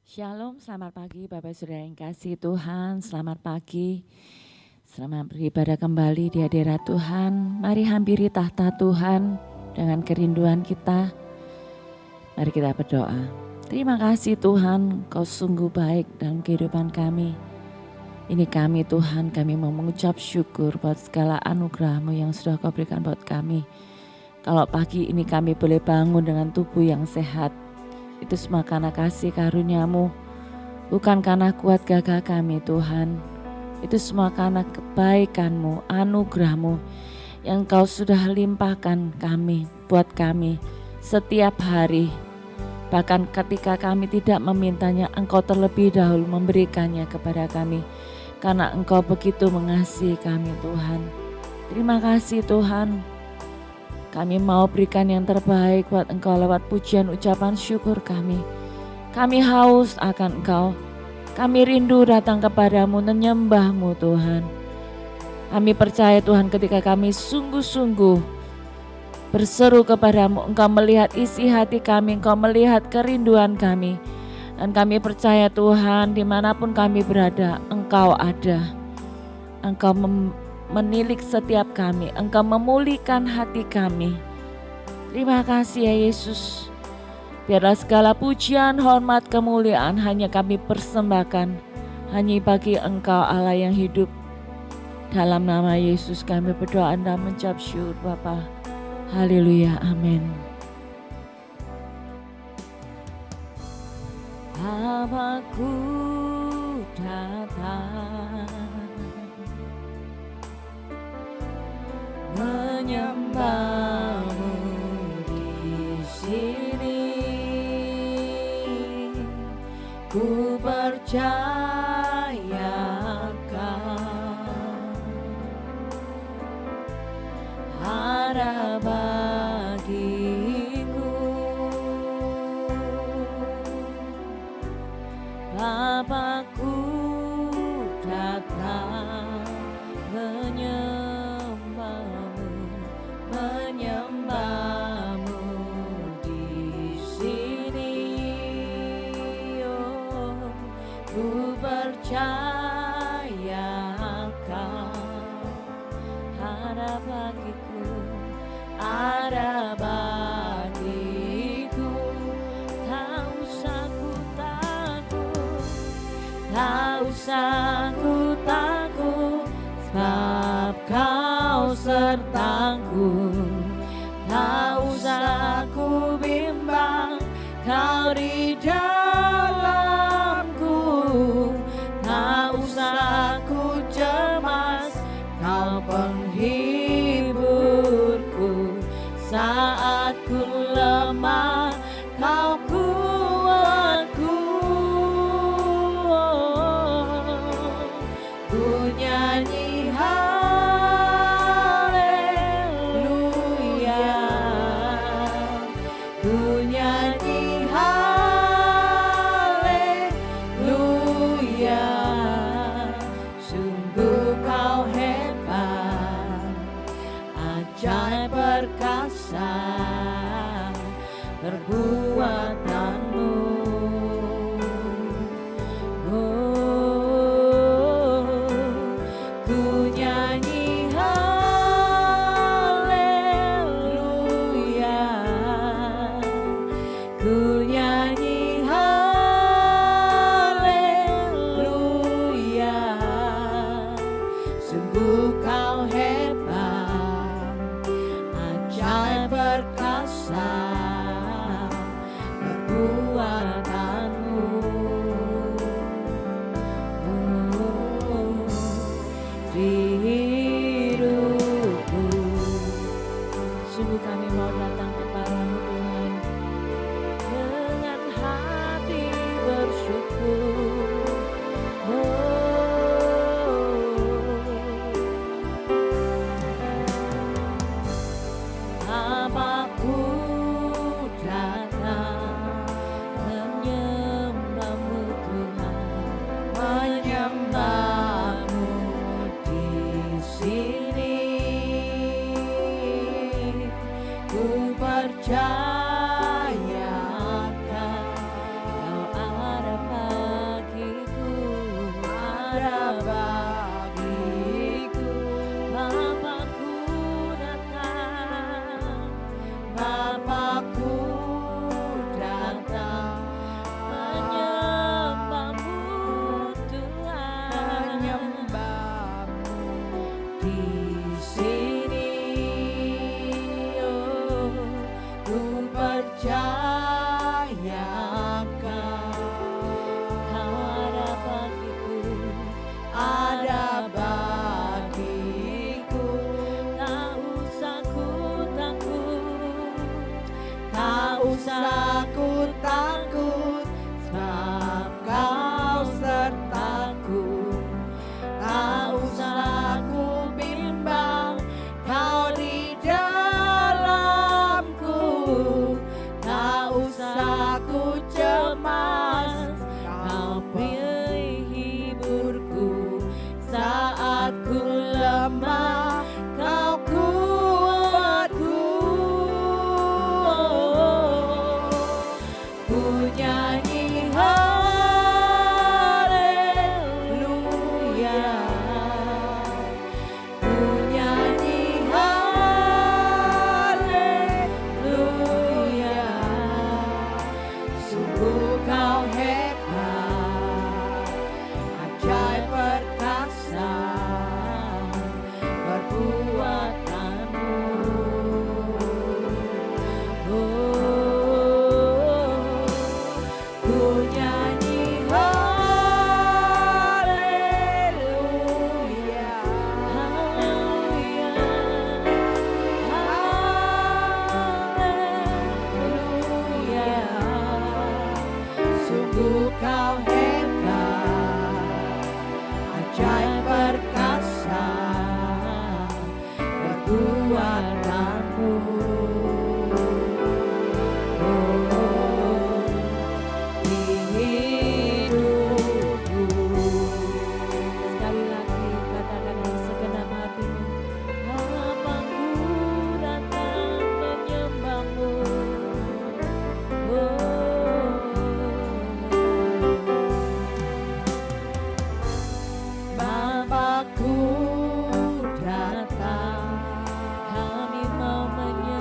Shalom, selamat pagi Bapak Saudara yang kasih Tuhan, selamat pagi. Selamat beribadah kembali di hadirat Tuhan. Mari hampiri tahta Tuhan dengan kerinduan kita. Mari kita berdoa. Terima kasih Tuhan, Kau sungguh baik dalam kehidupan kami. Ini kami Tuhan, kami mau mengucap syukur buat segala anugerah-Mu yang sudah Kau berikan buat kami. Kalau pagi ini kami boleh bangun dengan tubuh yang sehat, itu semua karena kasih karunia-Mu, bukan karena kuat gagah kami Tuhan. Itu semua karena kebaikan-Mu, anugerah-Mu yang Kau sudah limpahkan buat kami setiap hari. Bahkan ketika kami tidak memintanya, Engkau terlebih dahulu memberikannya kepada kami. Karena Engkau begitu mengasihi kami Tuhan. Terima kasih Tuhan. Kami mau berikan yang terbaik buat Engkau lewat pujian ucapan syukur kami. Kami haus akan Engkau. Kami rindu datang kepadamu, menyembah-Mu Tuhan. Kami percaya Tuhan ketika kami sungguh-sungguh berseru kepadamu, Engkau melihat isi hati kami, Engkau melihat kerinduan kami. Dan kami percaya Tuhan dimanapun kami berada, Engkau ada. Engkau menilik setiap kami, Engkau memulihkan hati kami. Terima kasih ya Yesus. Biarlah segala pujian, hormat, kemuliaan hanya kami persembahkan hanya bagi Engkau Allah yang hidup. Dalam nama Yesus kami berdoa dan mengucap syukur Bapa. Haleluya, amin. Bapakku datang menyembah-Mu di sini. Ku percaya Kau ada bagiku. Bapakku datang menyembah-Mu di sini. Oh, ku percaya Kau ada bagiku, ada bagiku. Tak usah ku takut, tak usah ku takut, sebab Kau sertaku. Tak usah ku bimbang, Kau di dalamku. Tak usah ku cemas, Kau penghiburku. Saat ku lemah, Kau kuatku. Ku nyanyi haleluya, ku nyanyi haleluya. Sungguh Kau hebat, ajaib perkasa perbuatan-Mu. Ku nyanyi haleluya, ku nyanyi haleluya. Sungguh Kau hebat, ajaib perkasa perbuatan-Mu. Di hidupku, sungguh kami mau datang kepadamu Tuhan dengan hati bersyukur. Kau kuatku. Ku nyanyi haleluya. Ku nyanyi haleluya. Sungguh kau hebat, ajaib perkasa perbuatanmu. Ku nyanyi haleluya, haleluya, haleluya. Sungguh kau hebat, ajaib perkasa perbuatanmu. Di hidupku. Sekali lagi katakan dengan segenap hatimu, harapanku datang menyembahmu. Bapakku datang, kami mau menyembah.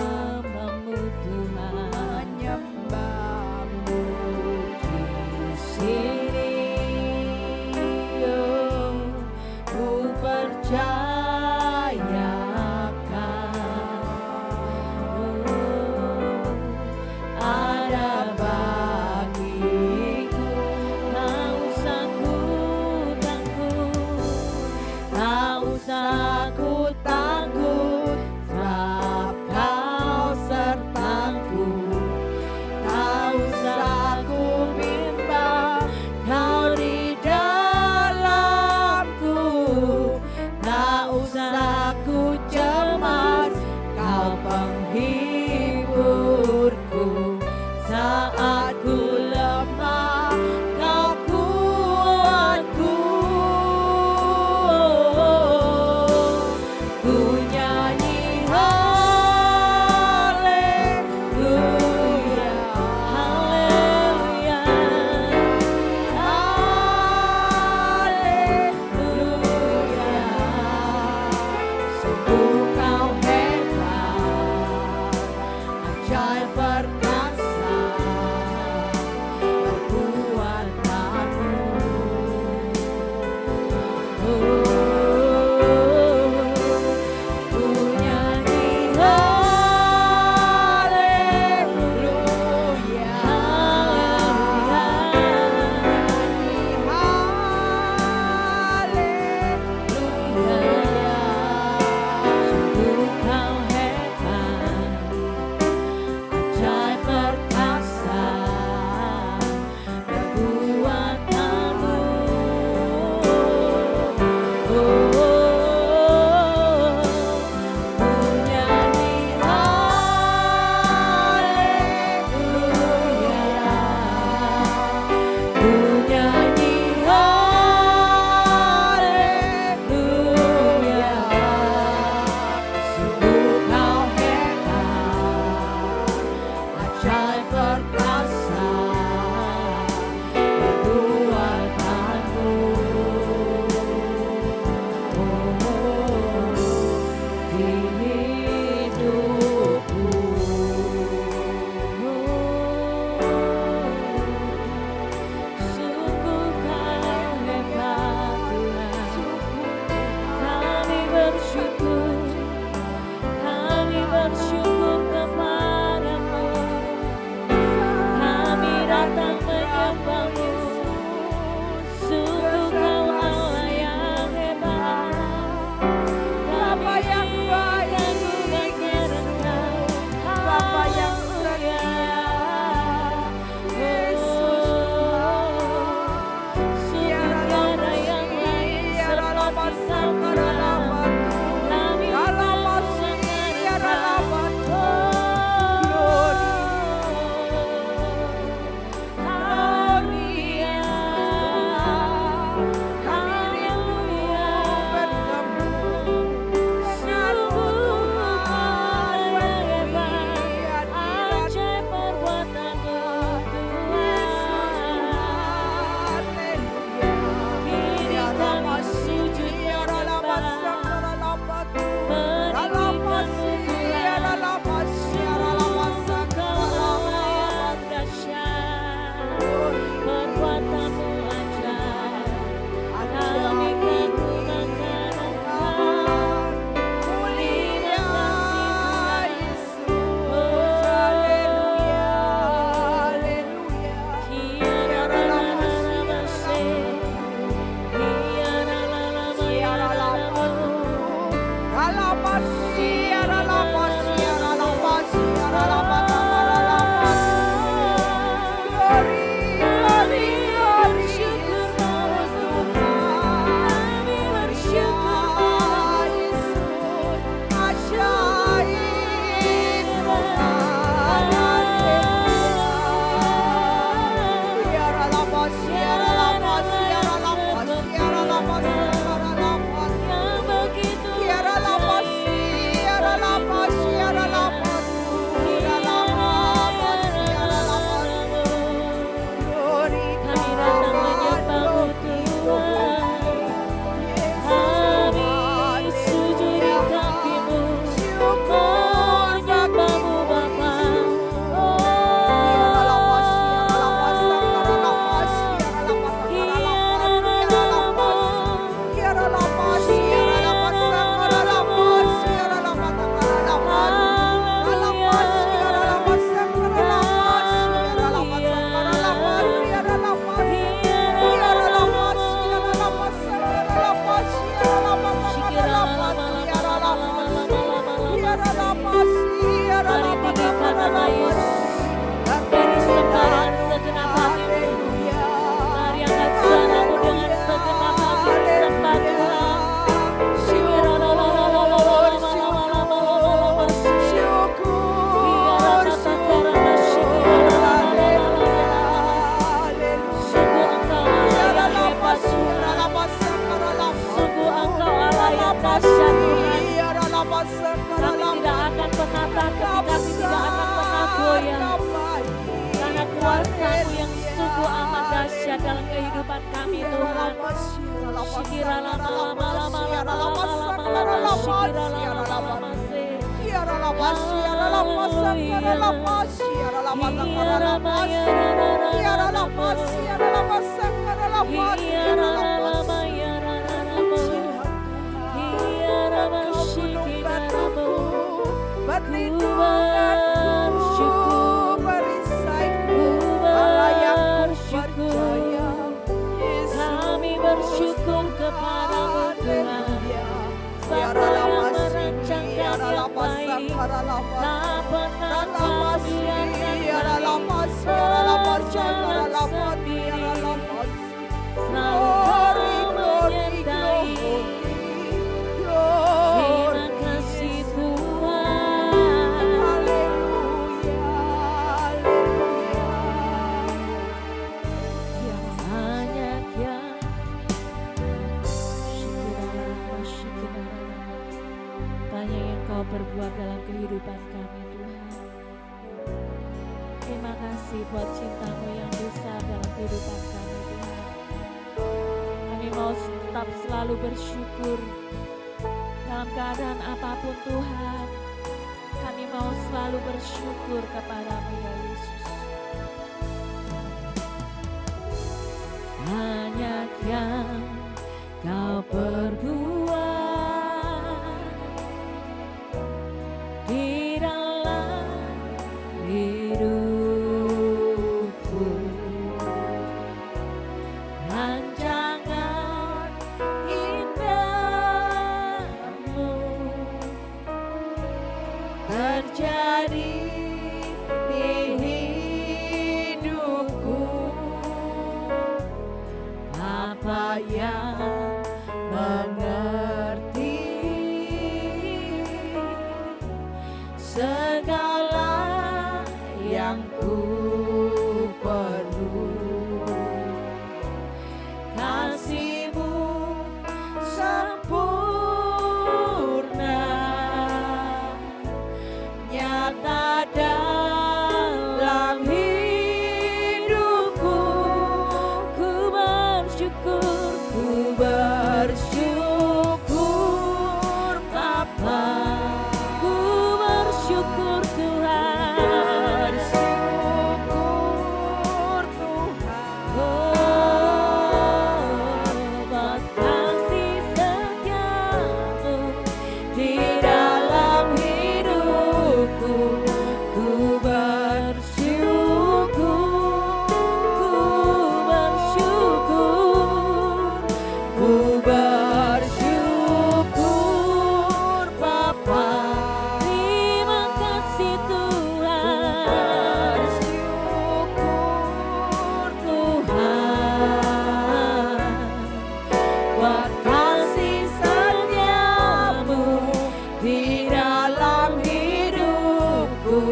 di dalam hidupku.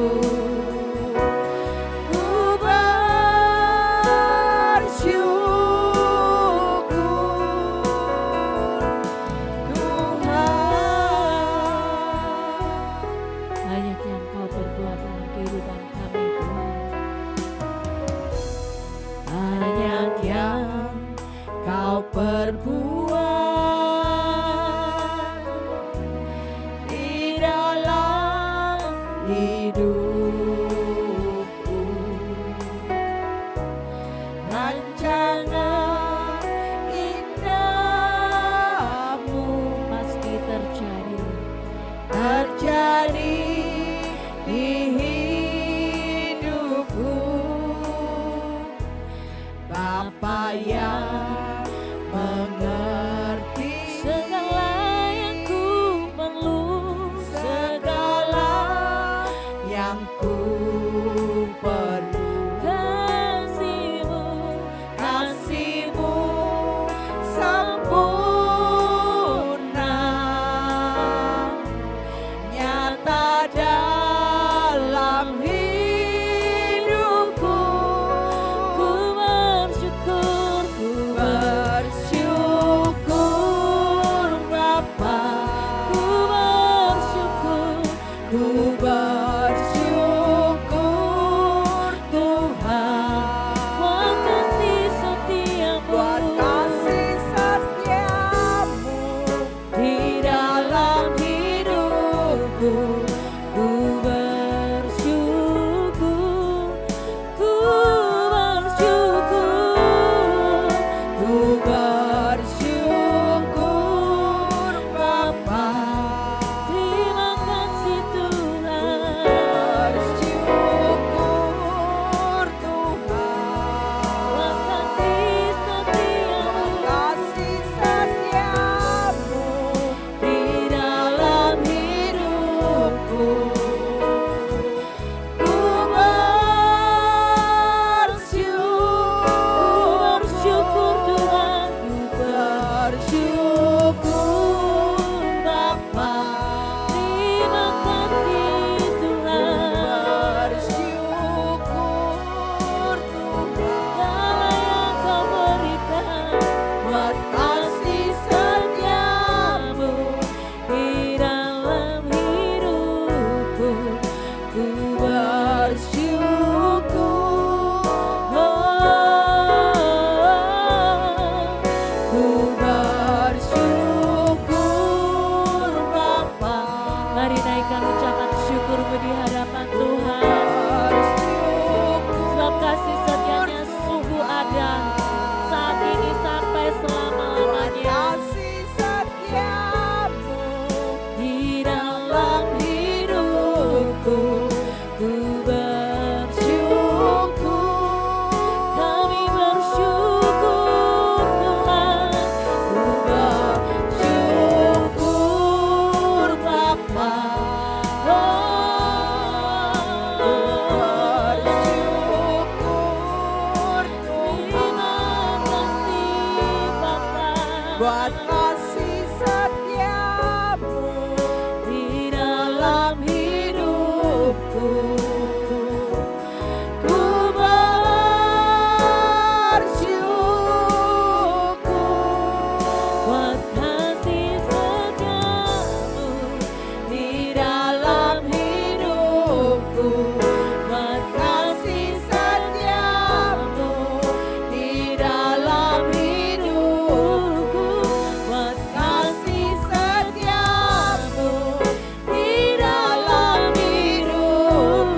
Ku bersyukur Tuhan. Banyak yang Kau perbuat dalam kehidupan kami Tuhan. Banyak yang Kau perbuat di dalam hidupku. Rancangan indahmu pasti terjadi di hidupku. Bapa yang mengerti segala yang ku perlu, segala yang ku perlu. Kasih-Mu sempurna, nyata dalam hidupku. Ku bersyukur Bapa, ku bersyukur Tuhan. Buat kasih setiamu di dalam hidupku. Ku bersyukur Bapa. Terima kasih Tuhan. Bersyukur Tuhan. Kasih setiamu di dalam hidupku. Ku bersyukur Tuhan. Bersyukur Bapa. Terima kasih Tuhan. Bersyukur Tuhan. Segala yang Kau berikan buat kasih setiamu di dalam hidupku. Ku bersyukur, Bapa. Mari naikkan ucapan syukurmu di hadapan Tuhan. Sebab kasih setianya sungguh ada saat ini sampai selama-lamanya. Kasih setiamu di dalam hidupku. Ku bersyukur, kami bersyukur Tuhan. Ku bersyukur Bapa. Bersyukur Tuhan. Buat kasih setiamu di dalam hidupku. Ku bersyukur buat kasih setiamu di dalam hidupku. Buat kasih setiamu di dalam hidupku. Buat kasih setiamu di dalam hidupku.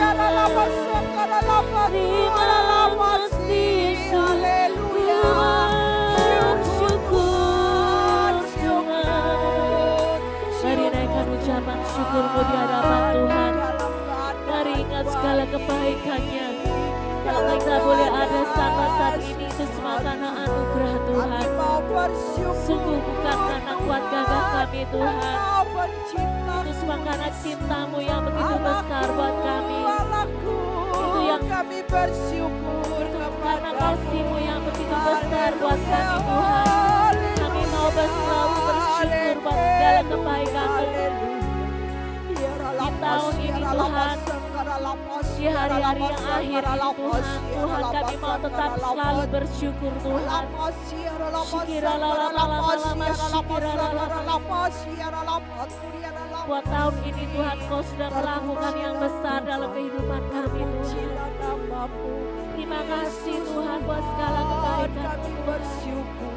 Terimalah kasih Yesus. Bersyukur Tuhan. Mari naikkan ucapan syukurmu di hadapan Tuhan. Mari ingat segala kebaikannya. Kalau kita boleh ada sama saat ini itu semua karena anugerah Tuhan. Sungguh bukan karena kuat gagah kami Tuhan. Itu semua karena cintamu yang begitu besar buat kami. Itu yang kami bersyukur karena kasihmu yang begitu besar buat kami Tuhan. Kami mau selalu bersyukur buat segala kebaikan-Mu. Di tahun ini Tuhan, di hari-hari yang akhir ini Tuhan kami mau tetap selalu bersyukur Tuhan. Buat tahun ini Tuhan Kau sudah melakukan yang besar dalam kehidupan kami Tuhan. Terima kasih Tuhan buat segala kebaikan bersyukur.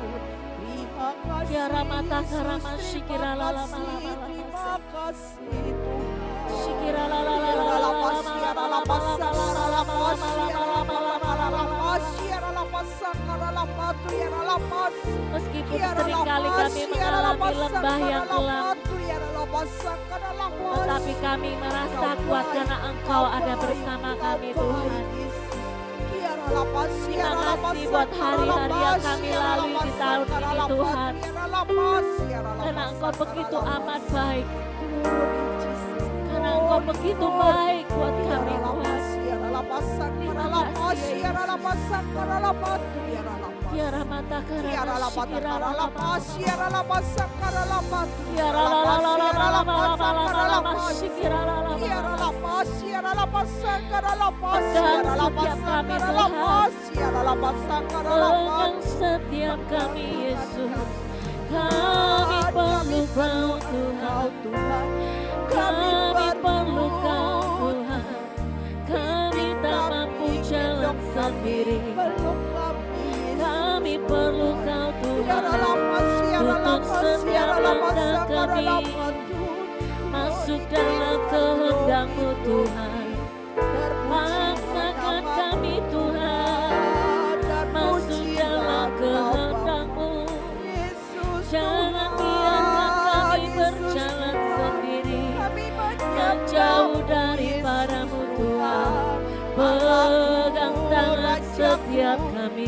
Tiara mata karama shikira la la la la la. Shikira la la la la la la la. Meskipun seringkali kami mengalami lembah yang gelap, tetapi kami merasa kuat karena Engkau ada bersama kami Tuhan. Terima kasih buat hari-hari yang kami lalui di tahun ini Tuhan. Karena Engkau begitu amat baik. Karena Engkau begitu baik buat kami Tuhan. Terima kasih Tiara mata karama shikira la la la. Tiara la la la la la la la shikira la la la. Pegang setiap kami Yesus. Kami perlu Kau Tuhan. Kami perlu Kau Tuhan. Kami tak mampu jalan sendiri. Kami perlu Kau Tuhan. Tuntun setiap langkah kami masuk dalam kehendak-Mu Tuhan. Paksakan kami Tuhan masuk dalam kehendak-Mu. Jangan biarkan kami berjalan sendiri dan jauh daripada-Mu Tuhan. Pegang tangan setiap kami,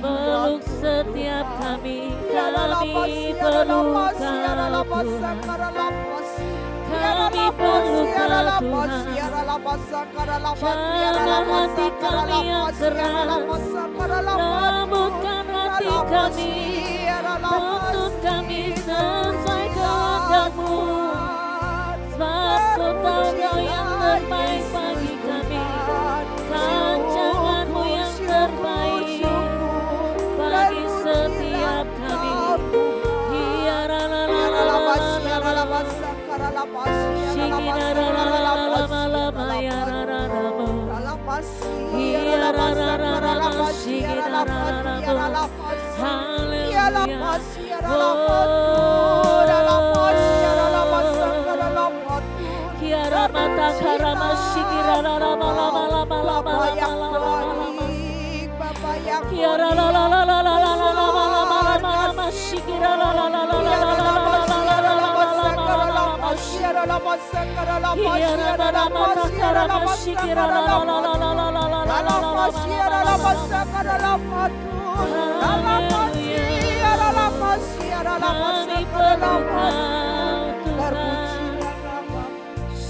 peluk setiap kami perlu Kau Tuhan. Kami perlu Kau Tuhan. Jangan hati kami yang keras, lembutkan hati kami, tuntun kami sesuai kehendak-Mu. Sebab Kau tahu Kau yang terbaik bagi kami, rancangan-Mu yang terbaik bagi setiap kami. Tiara la la la la la la. Shikira la la la la la la ya ra ra ra mo. Tiara la la la la la shikira la la la la. Haleluya. Tiara mata karama shikira la la la la la la la la. Tiara la la la la la la la la la la shikira la la la la la la la la.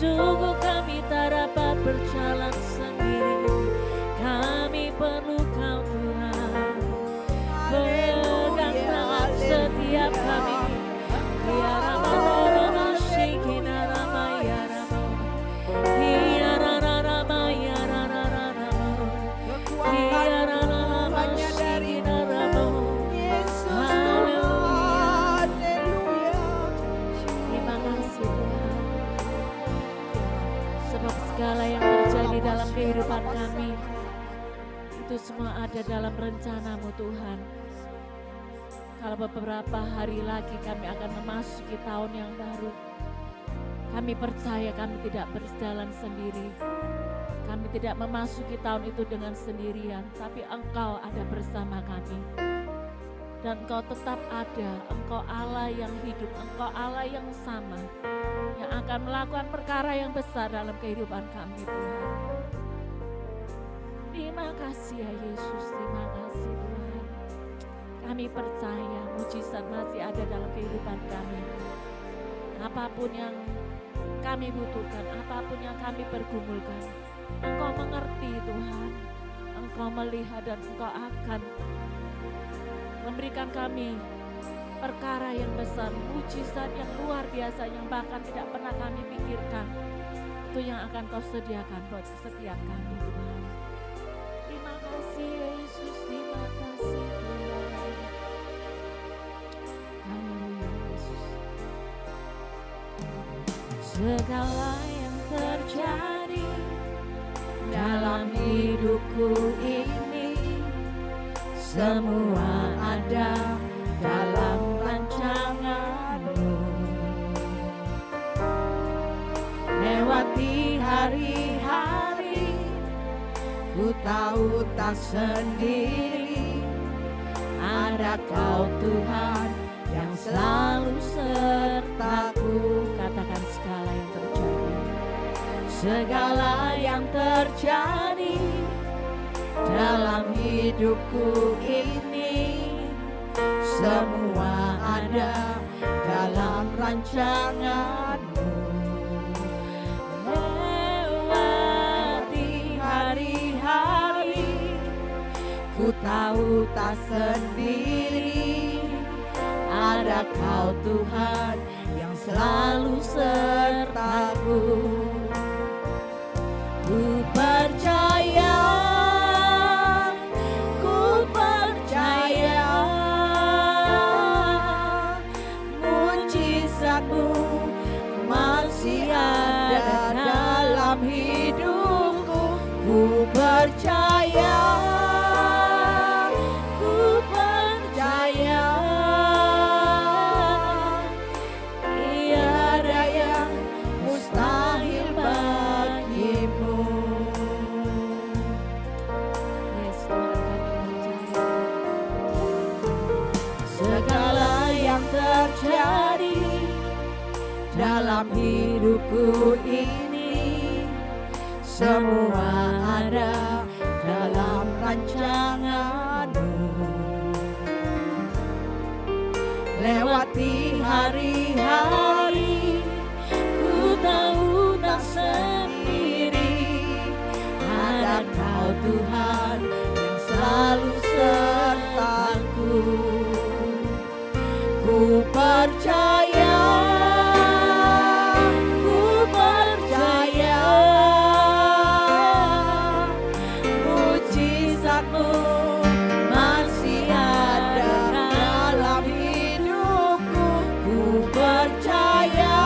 Sungguh kami tak dapat berjalan sendiri. Kami perlu Kau Tuhan. Pegang tangan setiap kami. Tiara Rama Shikina Rama ya Rama. Tiara Rama ya Rama. Tiara Rama Shikina Rama. Haleluya. Terima kasih Tuhan. Sebab segala yang terjadi dalam kehidupan kami itu semua ada dalam rencana-Mu Tuhan. Kalau beberapa hari lagi kami akan memasuki tahun yang baru, Kami percaya kami tidak berjalan sendiri. Kami tidak memasuki tahun itu dengan sendirian, tapi Engkau ada bersama kami. Dan Engkau tetap ada, Engkau Allah yang hidup, Engkau Allah yang sama, yang akan melakukan perkara yang besar dalam kehidupan kami, Tuhan. Terima kasih ya Yesus, terima kasih Tuhan. Kami percaya mujizat masih ada dalam kehidupan kami. Apapun yang kami butuhkan, apapun yang kami pergumulkan, Engkau mengerti Tuhan. Engkau melihat dan Engkau akan memberikan kami perkara yang besar, mujizat yang luar biasa yang bahkan tidak pernah kami pikirkan. Itu yang akan Kau sediakan buat setiap kami Tuhan. Terima kasih Yesus, terima kasih Tuhan. Haleluya Yesus. Segala yang terjadi dalam hidupku ini, semua ada dalam rancangan-Mu. Lewati hari-hari, ku tahu tak sendiri. Ada Kau Tuhan yang selalu sertaku. Katakan segala yang terjadi. Segala yang terjadi dalam hidupku ini, semua ada dalam rancangan-Mu. Lewati hari-hari, ku tahu tak sendiri. Ada Kau Tuhan yang selalu sertaku. Ku percaya, mujizat-Mu masih ada dalam hidupku. Ku percaya, tiada yang mustahil bagimu. Yes, Tuhan, kami percaya. Segala yang terjadi dalam hidupku ini, semua ada dalam rancangan-Mu. Lewati hari-hari, ku tahu tak sendiri. Ada Kau Tuhan yang selalu sertaku. Ku percaya, mujizat-Mu masih ada dalam hidupku. Ku percaya,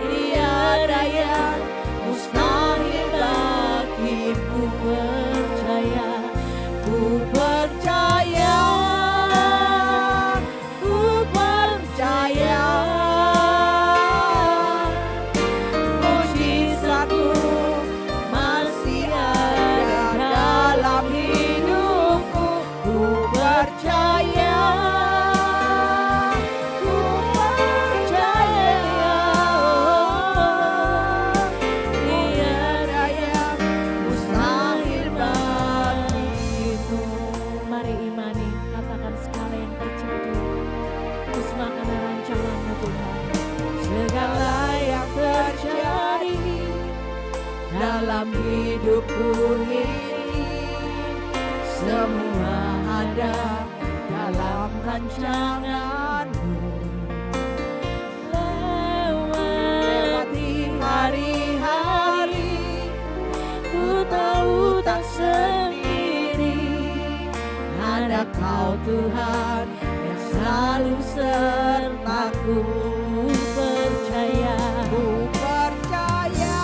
tiada yang mustahil bagimu. Percaya, ku percaya, mujizat-Mu masih ada dalam hidupku. Ku percaya, tiada yang mustahil bagimu. Mari imani, katakan segala yang terjadi itu semua karena rancangan-Mu Tuhan. Segala yang terjadi dalam hidupku ini, semua ada dalam rancangan-Mu. Lewati hari-hari, ku tahu tak sendiri. Ada Kau Tuhan yang selalu sertaku. Percaya, ku percaya,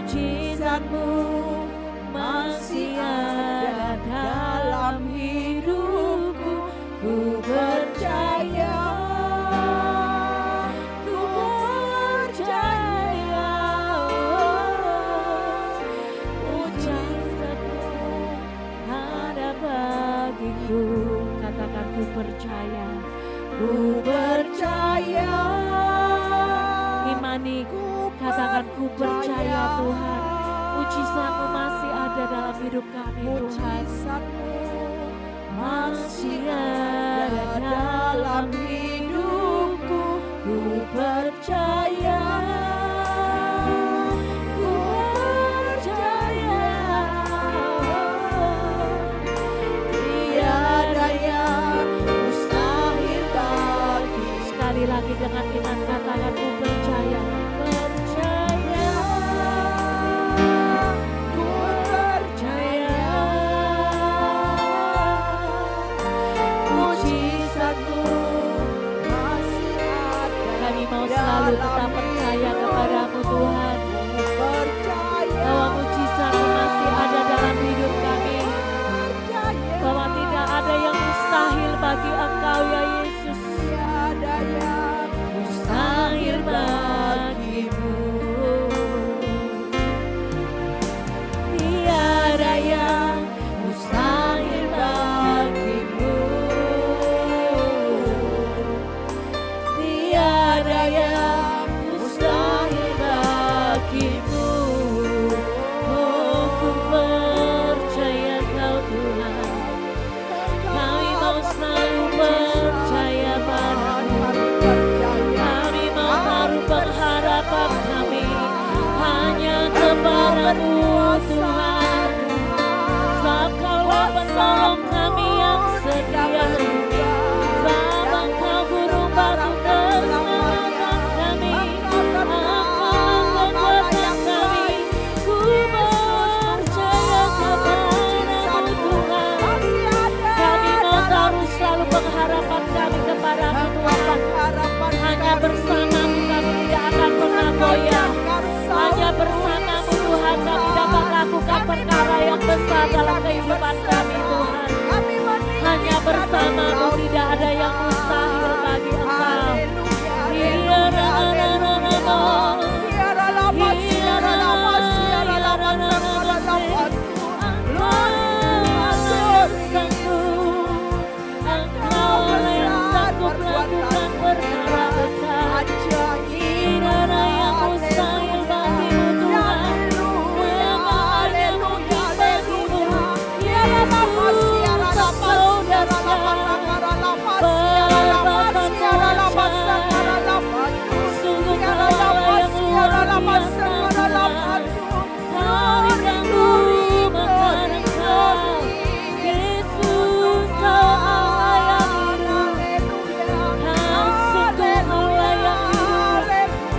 mujizat-Mu masih ada dalam hidupku. Ku percaya, ku percaya, mujizat-Mu ada bagiku. Katakan ku percaya, ku percaya. Imani, katakan ku percaya Tuhan, mujizat-Mu masih ada dalam hidup kami Tuhan. Masih ada dalam hidupku, ku percaya, ku percaya. Tiada yang mustahil bagi. Sekali lagi dengan iman katakan ku percaya. Selalu tetap percaya kepadamu Tuhan, bahwa mujizat-Mu masih ada dalam hidup kami, bahwa tidak ada yang mustahil bagi Engkau ya Yesus. Tiada yang mustahil bagimu, tiada yang mustahil bagimu, tiada yang mustahil bagimu. Oh, ku percaya Kau Tuhan, kami mau selalu percaya padamu. Kami mau taruh pengharapan kami hanya kepadamu Tuhan, sebab Kaulah penolong kami yang setia. Sebab Engkau guru batu keselamatan kami, Engkau kekuatan kami. Ku percaya kepadamu Tuhan, kami mau taruh selalu pengharapan kami kepadamu Tuhan. Hanya bersama-Mu kami tidak akan pernah goyah. Hanya bersama-Mu Tuhan kami dapat lakukan perkara yang besar dalam kehidupan kami Tuhan. Hanya bersama-Mu tidak ada yang mustahil bagi Engkau. Engkau yang sanggup melakukan perkara besar. Tidak ada yang mustahil bagimu Tuhan. Segala ada mungkin bagimu. Yesus, Engkau dahsyat. Sungguh Kaulah yang luar biasa Tuhan. Kami kagumi akan Engkau. Yesus, Kau Allah yang hidup. Kau sungguh Allah yang hidup.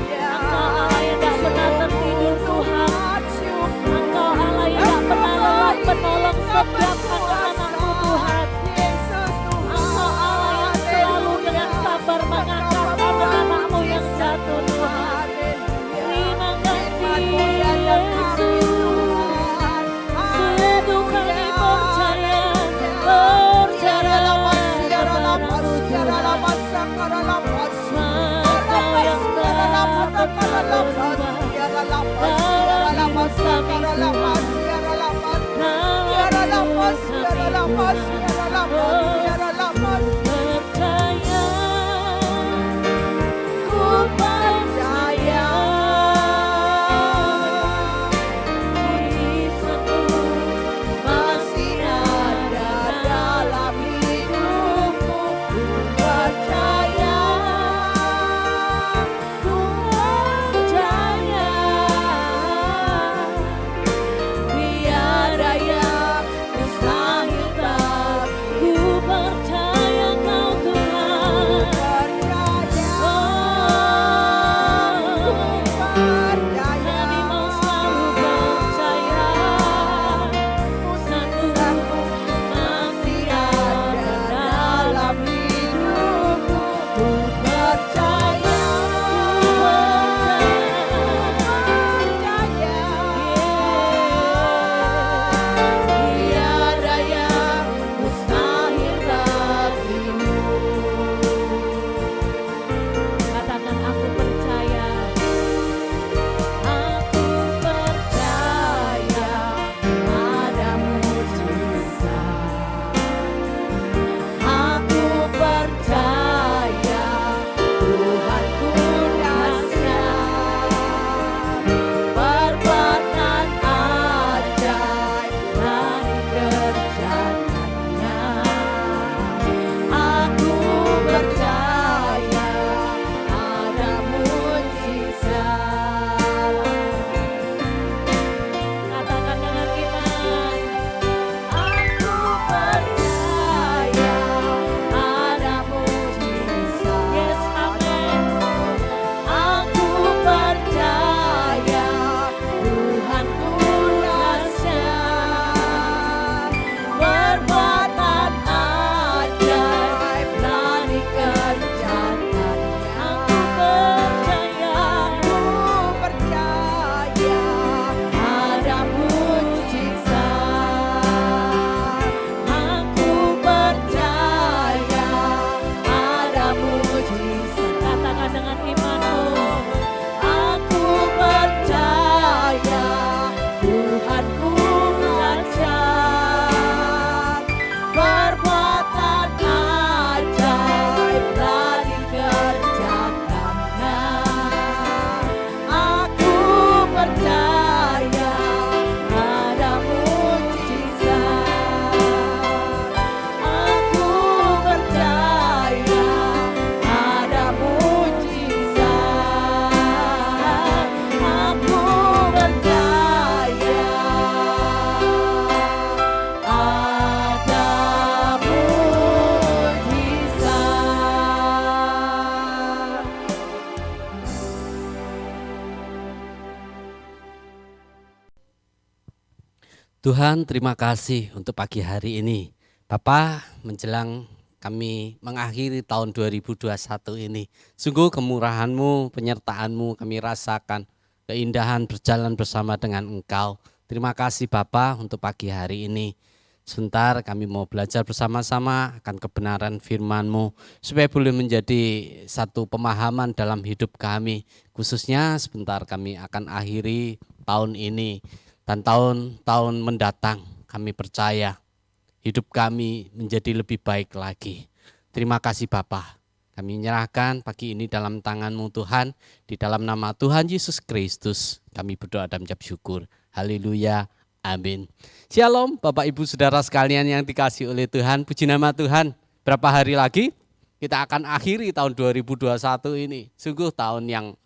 Engkau Allah yang tak pernah tertidur Tuhan. Engkau Allah yang tak pernah lelah menolong setiap anak-anak-Mu Tuhan. Engkau Allah yang selalu dengan sabar mengangkat anak-anak-Mu yang jatuh Tuhan. Terima kasih Yesus. Sungguh kami percaya, percaya kepadamu Tuhan. Engkau yang tak pernah berubah dalam hidup kami Tuhan. Dalam hidup kami percaya, ku percaya. Mujizat-Mu masih ada dalam hidupku. Ku percaya, ku percaya. Tiada yang mustahil Tuhan, terima kasih untuk pagi hari ini. Bapa, menjelang kami mengakhiri tahun 2021 ini, sungguh kemurahan-Mu, penyertaan-Mu kami rasakan, keindahan berjalan bersama dengan Engkau. Terima kasih Bapa untuk pagi hari ini. Sebentar kami mau belajar bersama-sama akan kebenaran firman-Mu, supaya boleh menjadi satu pemahaman dalam hidup kami. Khususnya sebentar kami akan akhiri tahun ini. Dan tahun-tahun mendatang kami percaya hidup kami menjadi lebih baik lagi. Terima kasih Bapa. Kami menyerahkan pagi ini dalam tangan-Mu Tuhan. Di dalam nama Tuhan Yesus Kristus kami berdoa dan mengucap syukur. Haleluya. Amin. Shalom Bapak Ibu Saudara sekalian yang dikasihi oleh Tuhan. Puji nama Tuhan. Berapa hari lagi kita akan akhiri tahun 2021 ini. Sungguh tahun yang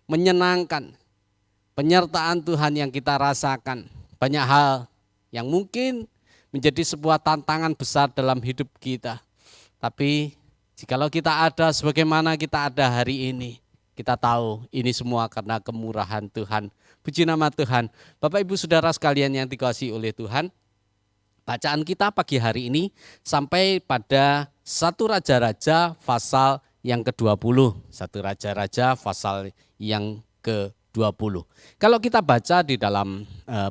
menyenangkan. Penyertaan Tuhan yang kita rasakan, banyak hal yang mungkin menjadi sebuah tantangan besar dalam hidup kita. Tapi jikalau kita ada sebagaimana kita ada hari ini, kita tahu ini semua karena kemurahan Tuhan. Puji nama Tuhan. Bapak Ibu Saudara sekalian yang dikasihi oleh Tuhan, bacaan kita pagi hari ini sampai pada 1 Raja-Raja pasal yang ke-20. 1 Raja-Raja pasal yang ke-20. Kalau kita baca di dalam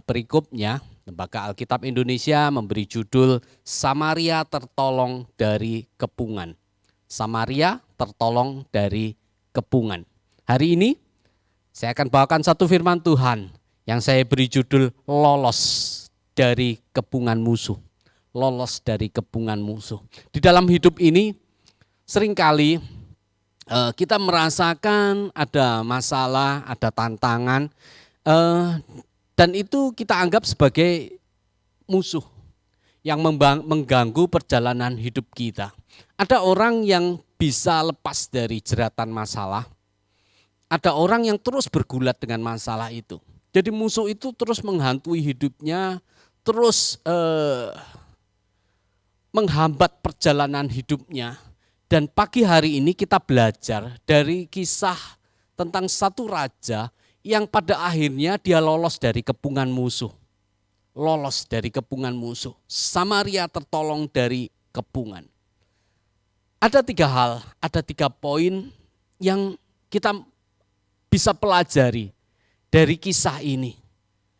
perikopnya, Lembaga Alkitab Indonesia memberi judul Samaria tertolong dari kepungan. Samaria tertolong dari kepungan. Hari ini saya akan bawakan satu firman Tuhan yang saya beri judul lolos dari kepungan musuh. Lolos dari kepungan musuh. Di dalam hidup ini seringkali kita merasakan ada masalah, ada tantangan, dan itu kita anggap sebagai musuh yang mengganggu perjalanan hidup kita. Ada orang yang bisa lepas dari jeratan masalah, ada orang yang terus bergulat dengan masalah itu. Jadi musuh itu terus menghantui hidupnya, terus menghambat perjalanan hidupnya. Dan pagi hari ini kita belajar dari kisah tentang satu raja yang pada akhirnya dia lolos dari kepungan musuh. Lolos dari kepungan musuh. Samaria tertolong dari kepungan. Ada 3 hal, ada 3 poin yang kita bisa pelajari dari kisah ini.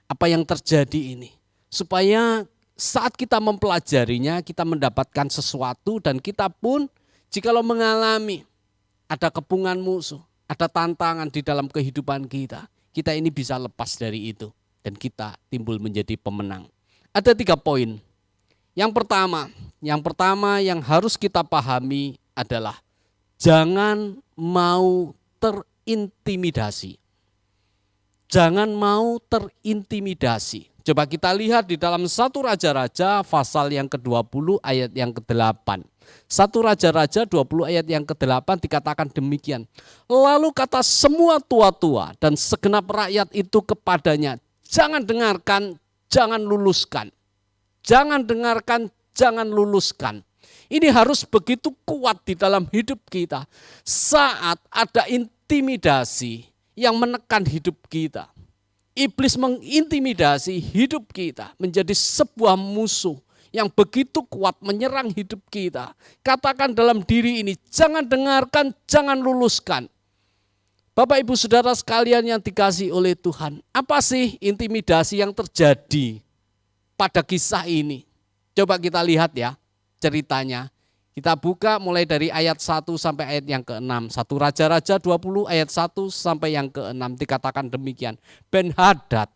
Apa yang terjadi ini. Supaya saat kita mempelajarinya kita mendapatkan sesuatu dan kita pun jikalau mengalami ada kepungan musuh, ada tantangan di dalam kehidupan kita, kita ini bisa lepas dari itu dan kita timbul menjadi pemenang. Ada 3 poin. Yang pertama yang harus kita pahami adalah jangan mau terintimidasi. Jangan mau terintimidasi. Coba kita lihat di dalam 1 Raja-Raja pasal yang ke-20 ayat yang ke-8. 1 Raja-Raja 20 ayat yang ke-8 dikatakan demikian. Lalu kata semua tua-tua dan segenap rakyat itu kepadanya, jangan dengarkan, jangan luluskan. Jangan dengarkan, jangan luluskan. Ini harus begitu kuat di dalam hidup kita. Saat ada intimidasi yang menekan hidup kita. Iblis mengintimidasi hidup kita menjadi sebuah musuh yang begitu kuat menyerang hidup kita. Katakan dalam diri ini, jangan dengarkan, jangan luluskan. Bapak Ibu Saudara sekalian yang dikasihi oleh Tuhan, apa sih intimidasi yang terjadi pada kisah ini? Coba kita lihat ya ceritanya. Kita buka mulai dari ayat 1 sampai ayat yang ke-6. 1 Raja-Raja 20 ayat 1 sampai yang ke-6 dikatakan demikian. Ben-Hadad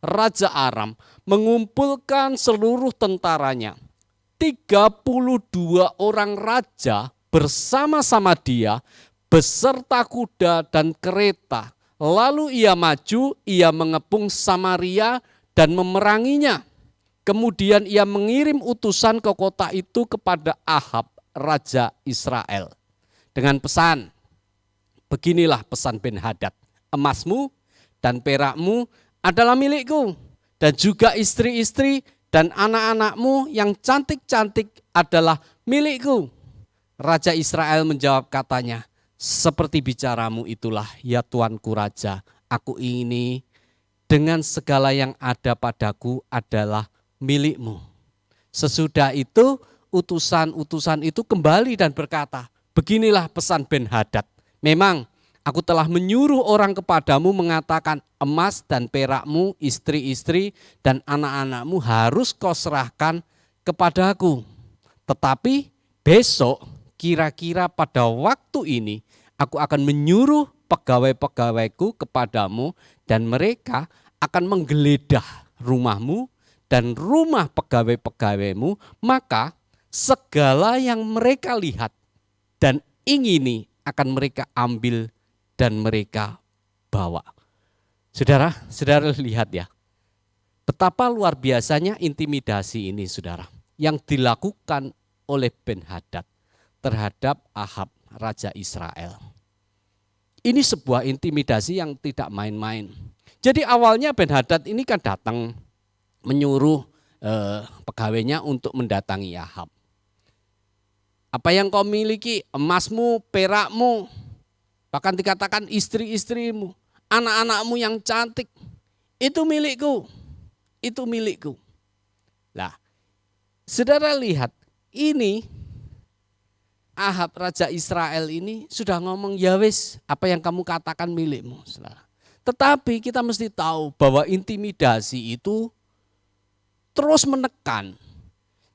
Raja Aram mengumpulkan seluruh tentaranya. 32 orang raja bersama-sama dia beserta kuda dan kereta. Lalu ia maju, ia mengepung Samaria dan memeranginya. Kemudian ia mengirim utusan ke kota itu kepada Ahab, Raja Israel. Dengan pesan, beginilah pesan Ben-Hadad, emasmu dan perakmu adalah milikku, dan juga istri-istri dan anak-anakmu yang cantik-cantik adalah milikku. Raja Israel menjawab katanya, seperti bicaramu itulah ya tuanku raja, aku ini dengan segala yang ada padaku adalah milikmu. Sesudah itu utusan-utusan itu kembali dan berkata, beginilah pesan Ben-Hadad. Memang aku telah menyuruh orang kepadamu mengatakan emas dan perakmu, istri-istri dan anak-anakmu harus kau serahkan kepadaku. Tetapi besok kira-kira pada waktu ini aku akan menyuruh pegawai-pegawaiku kepadamu dan mereka akan menggeledah rumahmu dan rumah pegawai-pegawaimu, maka segala yang mereka lihat dan ingini akan mereka ambil dan mereka bawa. Saudara lihat ya, betapa luar biasanya intimidasi ini saudara, yang dilakukan oleh Ben-Hadad terhadap Ahab, Raja Israel. Ini sebuah intimidasi yang tidak main-main. Jadi awalnya Ben-Hadad ini kan datang menyuruh pegawainya untuk mendatangi Ahab. Apa yang kau miliki, emasmu, perakmu, bahkan dikatakan istri-istrimu, anak-anakmu yang cantik, itu milikku, itu milikku. Nah, saudara lihat, ini Ahab Raja Israel ini sudah ngomong, ya wis, apa yang kamu katakan milikmu. Saudara. Tetapi kita mesti tahu bahwa intimidasi itu terus menekan.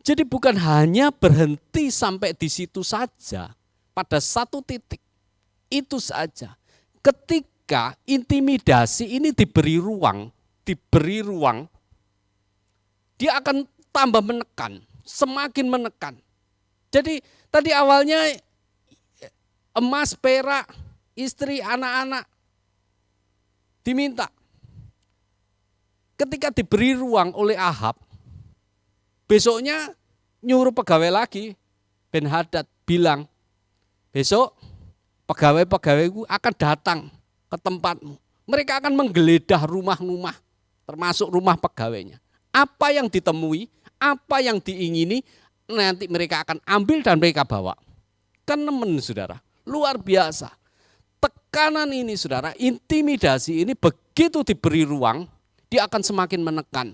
Jadi bukan hanya berhenti sampai di situ saja, pada satu titik, itu saja. Ketika intimidasi ini diberi ruang, dia akan tambah menekan, semakin menekan. Jadi tadi awalnya emas, perak, istri, anak-anak diminta. Ketika diberi ruang oleh Ahab, besoknya nyuruh pegawai lagi, Ben-Hadad bilang, besok pegawai-pegawaiku akan datang ke tempatmu. Mereka akan menggeledah rumah-rumah, termasuk rumah pegawainya. Apa yang ditemui, apa yang diingini, nanti mereka akan ambil dan mereka bawa. Kan nemen saudara, luar biasa. Tekanan ini saudara, intimidasi ini begitu diberi ruang, dia akan semakin menekan.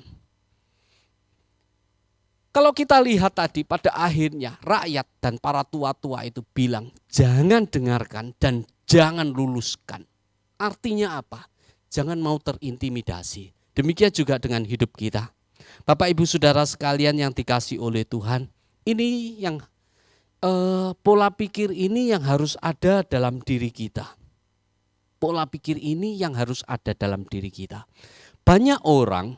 Kalau kita lihat tadi pada akhirnya rakyat dan para tua-tua itu bilang, jangan dengarkan dan jangan luluskan. Artinya apa? Jangan mau terintimidasi. Demikian juga dengan hidup kita. Bapak Ibu Saudara sekalian yang dikasih oleh Tuhan, ini yang pola pikir ini yang harus ada dalam diri kita. Pola pikir ini yang harus ada dalam diri kita. Banyak orang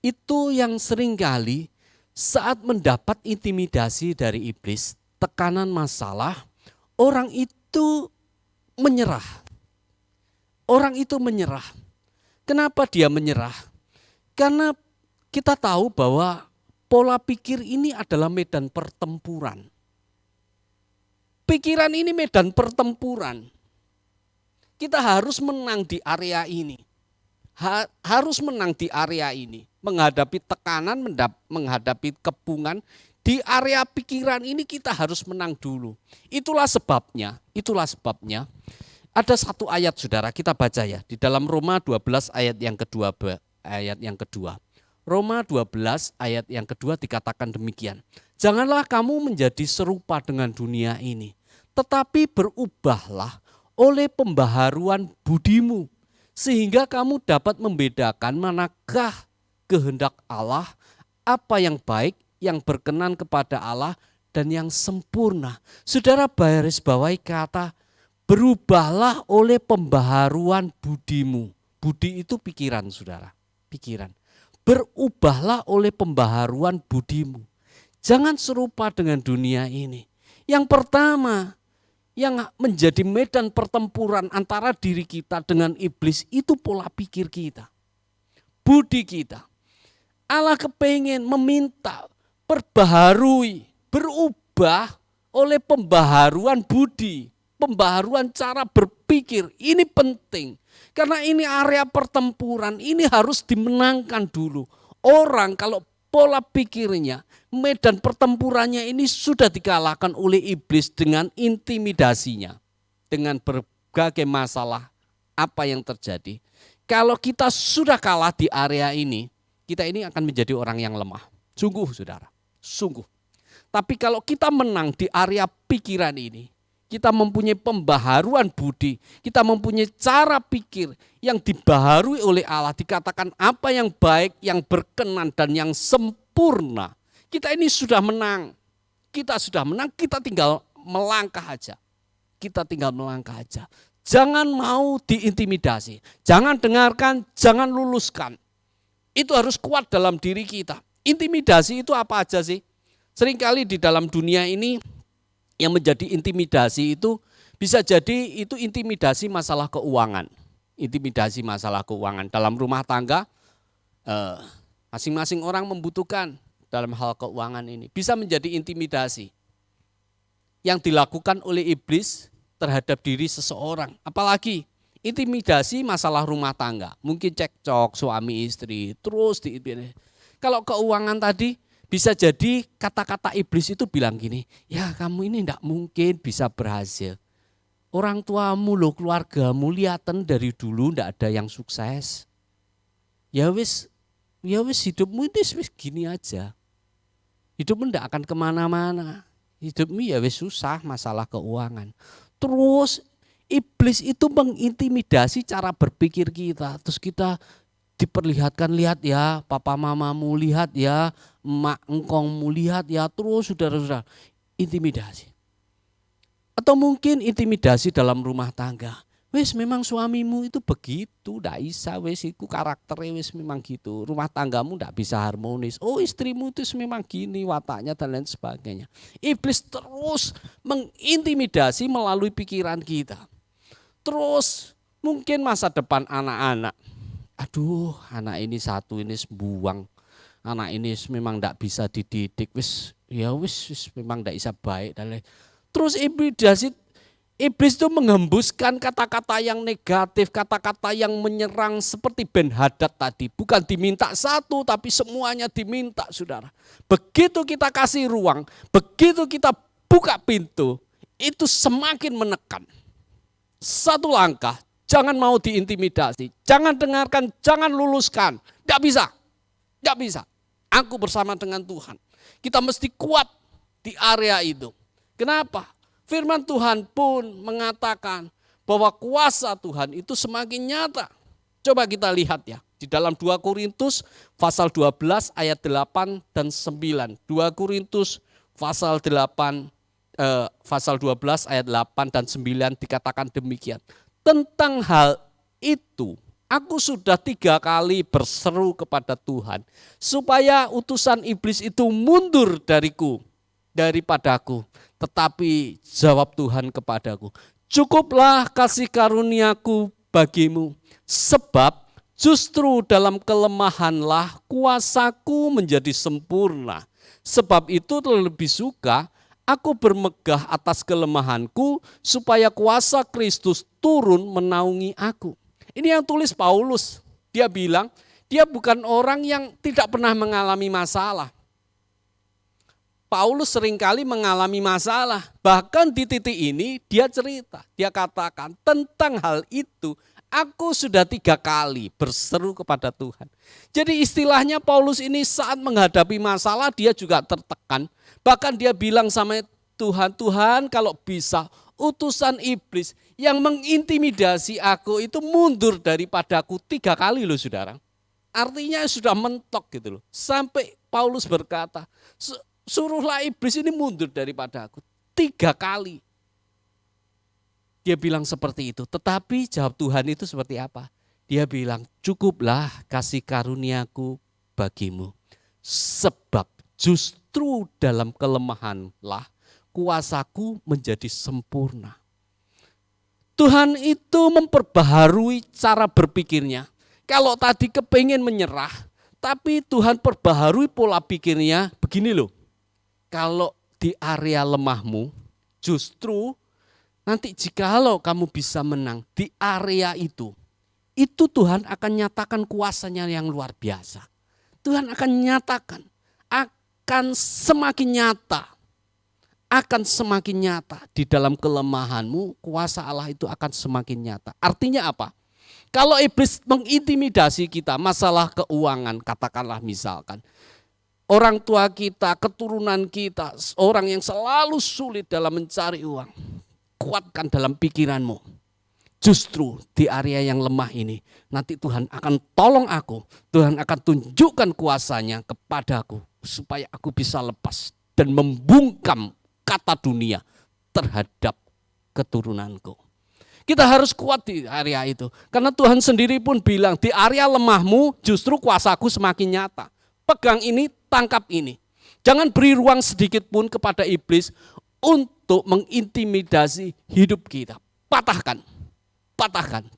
itu yang seringkali saat mendapat intimidasi dari iblis, tekanan masalah, orang itu menyerah. Orang itu menyerah. Kenapa dia menyerah? Karena kita tahu bahwa pola pikir ini adalah medan pertempuran. Pikiran ini medan pertempuran. Kita harus menang di area ini. Harus menang di area ini. Menghadapi tekanan, menghadapi kepungan. Di area pikiran ini kita harus menang dulu. Itulah sebabnya. Ada satu ayat saudara, kita baca ya. Di dalam Roma 12 ayat yang kedua. Roma 12 ayat yang kedua dikatakan demikian. Janganlah kamu menjadi serupa dengan dunia ini, tetapi berubahlah oleh pembaharuan budimu, sehingga kamu dapat membedakan manakah kehendak Allah, apa yang baik, yang berkenan kepada Allah, dan yang sempurna. Saudara baris bawahi kata, berubahlah oleh pembaharuan budimu. Budi itu pikiran saudara, pikiran. Berubahlah oleh pembaharuan budimu. Jangan serupa dengan dunia ini. Yang pertama, yang menjadi medan pertempuran antara diri kita dengan iblis itu pola pikir kita. Budi kita. Allah kepengen meminta perbaharui, berubah oleh pembaharuan budi, pembaharuan cara berpikir. Ini penting. Karena ini area pertempuran, ini harus dimenangkan dulu. Orang kalau pola pikirnya, medan pertempurannya ini sudah dikalahkan oleh iblis dengan intimidasinya. Dengan berbagai masalah apa yang terjadi. Kalau kita sudah kalah di area ini, kita ini akan menjadi orang yang lemah. Sungguh saudara, sungguh. Tapi kalau kita menang di area pikiran ini, kita mempunyai pembaharuan budi, kita mempunyai cara pikir yang dibaharui oleh Allah, dikatakan apa yang baik, yang berkenan dan yang sempurna. Kita ini sudah menang. Kita sudah menang, kita tinggal melangkah aja. Kita tinggal melangkah aja. Jangan mau diintimidasi, jangan dengarkan, jangan luluskan. Itu harus kuat dalam diri kita. Intimidasi itu apa aja sih? Seringkali di dalam dunia ini yang menjadi intimidasi itu bisa jadi itu intimidasi masalah keuangan. Intimidasi masalah keuangan dalam rumah tangga, masing-masing orang membutuhkan dalam hal keuangan ini. Bisa menjadi intimidasi yang dilakukan oleh iblis terhadap diri seseorang. Apalagi intimidasi masalah rumah tangga. Mungkin cekcok suami istri, terus kalau keuangan tadi bisa jadi kata-kata iblis itu bilang gini, ya kamu ini enggak mungkin bisa berhasil. Orang tuamu loh, keluargamu lihatan dari dulu enggak ada yang sukses. Ya wis hidupmu itu wis gini aja. Hidupmu enggak akan kemana-mana. Hidupmu ya wis susah masalah keuangan. Terus iblis itu mengintimidasi cara berpikir kita. Terus kita diperlihatkan, lihat ya papa mamamu, lihat ya emak engkongmu, lihat ya, terus saudara-saudara, intimidasi. Atau mungkin intimidasi dalam rumah tangga. Wes memang suamimu itu begitu, ndak bisa, wes itu karakternya wes memang gitu. Rumah tanggamu ndak bisa harmonis. Oh istrimu itu memang gini wataknya dan lain sebagainya. Iblis terus mengintimidasi melalui pikiran kita. Terus mungkin masa depan anak-anak. Aduh, anak ini satu ini buang. Anak ini memang tidak bisa dididik. Wis memang tidak bisa baik. Terus iblis itu menghembuskan kata-kata yang negatif, kata-kata yang menyerang seperti Ben Hadad tadi. Bukan diminta satu tapi semuanya diminta, saudara. Begitu kita kasih ruang, begitu kita buka pintu, itu semakin menekan. Satu langkah, jangan mau diintimidasi, jangan dengarkan, jangan luluskan. Tidak bisa, tidak bisa. Aku bersama dengan Tuhan. Kita mesti kuat di area itu. Kenapa? Firman Tuhan pun mengatakan bahwa kuasa Tuhan itu semakin nyata. Coba kita lihat ya, di dalam 2 Korintus pasal 12 ayat 8 dan 9. 2 Korintus pasal 8 pasal 12 ayat 8 dan 9 dikatakan demikian. Tentang hal itu, aku sudah 3 kali berseru kepada Tuhan supaya utusan iblis itu mundur daripadaku. Tetapi jawab Tuhan kepadaku, cukuplah kasih karuniaku bagimu, sebab justru dalam kelemahanlah kuasaku menjadi sempurna. Sebab itu lebih suka aku bermegah atas kelemahanku supaya kuasa Kristus turun menaungi aku. Ini yang tulis Paulus. Dia bilang dia bukan orang yang tidak pernah mengalami masalah. Paulus seringkali mengalami masalah. Bahkan di titik ini dia cerita, dia katakan tentang hal itu aku sudah 3 kali berseru kepada Tuhan. Jadi istilahnya Paulus ini saat menghadapi masalah dia juga tertekan. Bahkan dia bilang sama Tuhan, Tuhan kalau bisa utusan iblis yang mengintimidasi aku itu mundur daripadaku 3 kali loh saudara. Artinya sudah mentok gitu loh. Sampai Paulus berkata, suruhlah iblis ini mundur daripada aku 3 kali. Dia bilang seperti itu. Tetapi jawab Tuhan itu seperti apa? Dia bilang cukuplah kasih karuniaku bagimu. Sebab justru dalam kelemahanlah kuasaku menjadi sempurna. Tuhan itu memperbaharui cara berpikirnya. Kalau tadi kepingin menyerah, tapi Tuhan perbaharui pola pikirnya begini loh. Kalau di area lemahmu, justru nanti jikalau kamu bisa menang di area itu Tuhan akan nyatakan kuasanya yang luar biasa. Tuhan akan nyatakan, akan semakin nyata di dalam kelemahanmu, kuasa Allah itu akan semakin nyata. Artinya apa? Kalau iblis mengintimidasi kita, masalah keuangan, katakanlah misalkan, orang tua kita, keturunan kita, orang yang selalu sulit dalam mencari uang, kuatkan dalam pikiranmu. Justru di area yang lemah ini, nanti Tuhan akan tolong aku, Tuhan akan tunjukkan kuasanya kepadaku, supaya aku bisa lepas dan membungkam kata dunia terhadap keturunanku. Kita harus kuat di area itu. Karena Tuhan sendiri pun bilang, di area lemahmu justru kuasaku semakin nyata. Pegang ini, tangkap ini. Jangan beri ruang sedikit pun kepada iblis untuk mengintimidasi hidup kita. Patahkan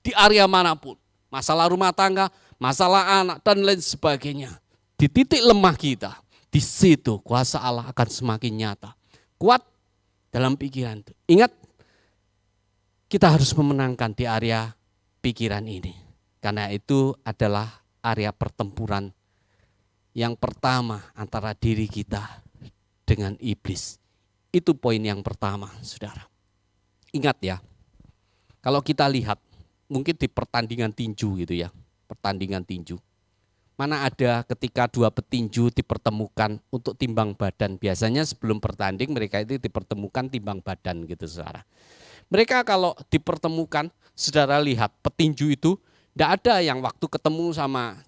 di area manapun. Masalah rumah tangga, masalah anak, dan lain sebagainya. Di titik lemah kita, di situ kuasa Allah akan semakin nyata. Kuat dalam pikiran itu. Ingat, kita harus memenangkan di area pikiran ini. Karena itu adalah area pertempuran yang pertama antara diri kita dengan iblis. Itu poin yang pertama, saudara. Ingat ya, kalau kita lihat mungkin di pertandingan tinju gitu ya, pertandingan tinju. Mana ada ketika dua petinju dipertemukan untuk timbang badan. Biasanya sebelum bertanding mereka itu dipertemukan timbang badan gitu, saudara. Mereka kalau dipertemukan, saudara lihat petinju itu tidak ada yang waktu ketemu sama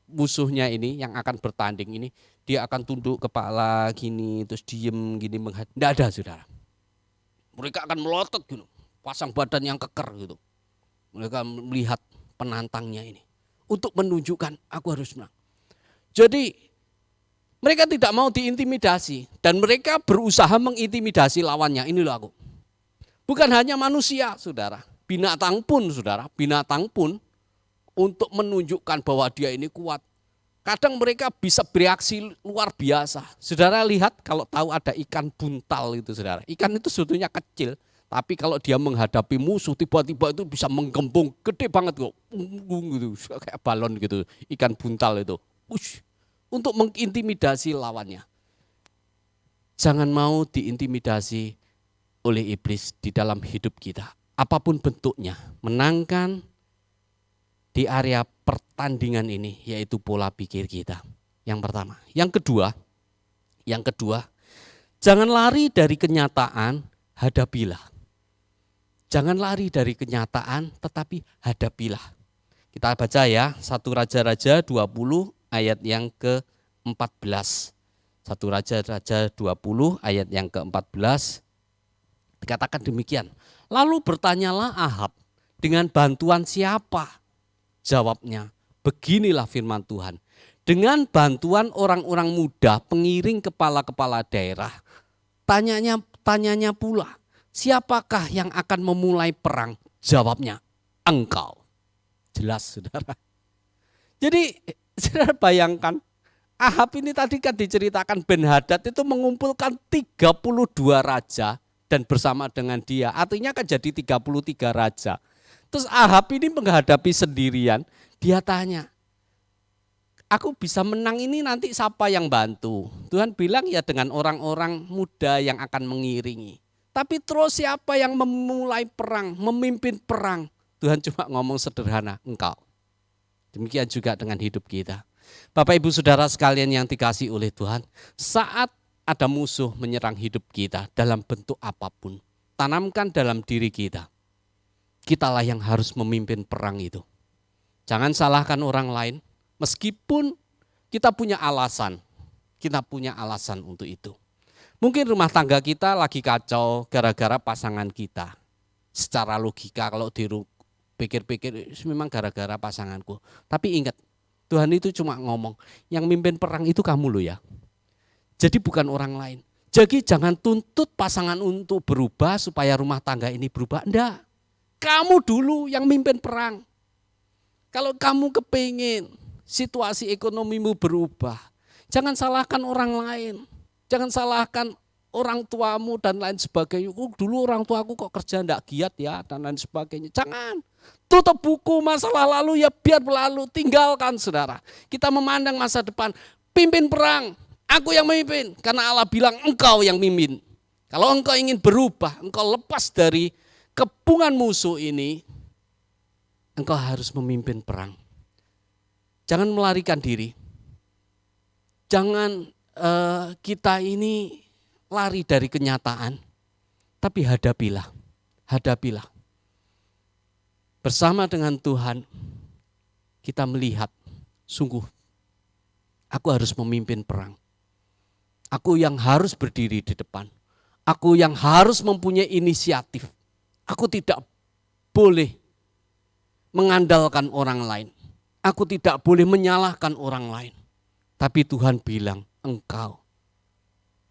musuhnya ini yang akan bertanding ini, dia akan tunduk kepala gini, terus diem gini menghadap. Tidak ada, saudara. Mereka akan melotot gitu, pasang badan yang keker gitu. Mereka melihat penantangnya ini untuk menunjukkan aku harus menang. Jadi mereka tidak mau diintimidasi dan mereka berusaha mengintimidasi lawannya. Ini loh aku. Bukan hanya manusia, saudara, binatang pun, saudara, binatang pun untuk menunjukkan bahwa dia ini kuat. Kadang mereka bisa bereaksi luar biasa. Saudara lihat kalau tahu ada ikan buntal itu, saudara. Ikan itu sebetulnya kecil, tapi kalau dia menghadapi musuh tiba-tiba itu bisa menggembung gede banget kok, gitu, kayak balon gitu, ikan buntal itu. Untuk mengintimidasi lawannya. Jangan mau diintimidasi oleh iblis di dalam hidup kita. Apapun bentuknya, menangkan di area pertandingan ini, yaitu pola pikir kita. Yang pertama. Yang kedua, jangan lari dari kenyataan, hadapilah. Jangan lari dari kenyataan, tetapi hadapilah. Kita baca ya, 1 Raja-Raja 20 ayat yang ke-14. 1 Raja-Raja 20 ayat yang ke-14. Dikatakan demikian. Lalu bertanyalah Ahab, dengan bantuan siapa? Jawabnya, beginilah firman Tuhan. Dengan bantuan orang-orang muda, pengiring kepala-kepala daerah. Tanyanya pula, siapakah yang akan memulai perang? Jawabnya, engkau. Jelas, saudara. Jadi, saudara bayangkan, Ahab ini tadi kan diceritakan Ben-Hadad itu mengumpulkan 32 raja dan bersama dengan dia. Artinya kan jadi 33 raja. Terus Ahab ini menghadapi sendirian, dia tanya, aku bisa menang ini nanti siapa yang bantu? Tuhan bilang ya dengan orang-orang muda yang akan mengiringi. Tapi terus siapa yang memulai perang, memimpin perang? Tuhan cuma ngomong sederhana, engkau. Demikian juga dengan hidup kita. Bapak Ibu Saudara sekalian yang dikasihi oleh Tuhan, saat ada musuh menyerang hidup kita dalam bentuk apapun, tanamkan dalam diri kita. Kitalah yang harus memimpin perang itu. Jangan salahkan orang lain, meskipun kita punya alasan untuk itu. Mungkin rumah tangga kita lagi kacau gara-gara pasangan kita. Secara logika kalau dipikir-pikir memang gara-gara pasanganku. Tapi ingat, Tuhan itu cuma ngomong, yang mimpin perang itu kamu loh ya. Jadi bukan orang lain. Jadi jangan tuntut pasangan untuk berubah supaya rumah tangga ini berubah. Enggak, kamu dulu yang mimpin perang. Kalau kamu kepingin situasi ekonomimu berubah, jangan salahkan orang lain. Jangan salahkan orang tuamu dan lain sebagainya. Dulu orang tuaku kok kerja enggak giat ya dan lain sebagainya. Jangan. Tutup buku masalah lalu ya biar berlalu. Tinggalkan, saudara. Kita memandang masa depan. Pimpin perang. Aku yang memimpin, karena Allah bilang engkau yang mimpin. Kalau engkau ingin berubah, engkau lepas dari kepungan musuh ini, engkau harus memimpin perang. Jangan melarikan diri. Jangan kita ini lari dari kenyataan, tapi hadapilah. Bersama dengan Tuhan, kita melihat, sungguh, aku harus memimpin perang. Aku yang harus berdiri di depan. Aku yang harus mempunyai inisiatif. Aku tidak boleh mengandalkan orang lain. Aku tidak boleh menyalahkan orang lain. Tapi Tuhan bilang, engkau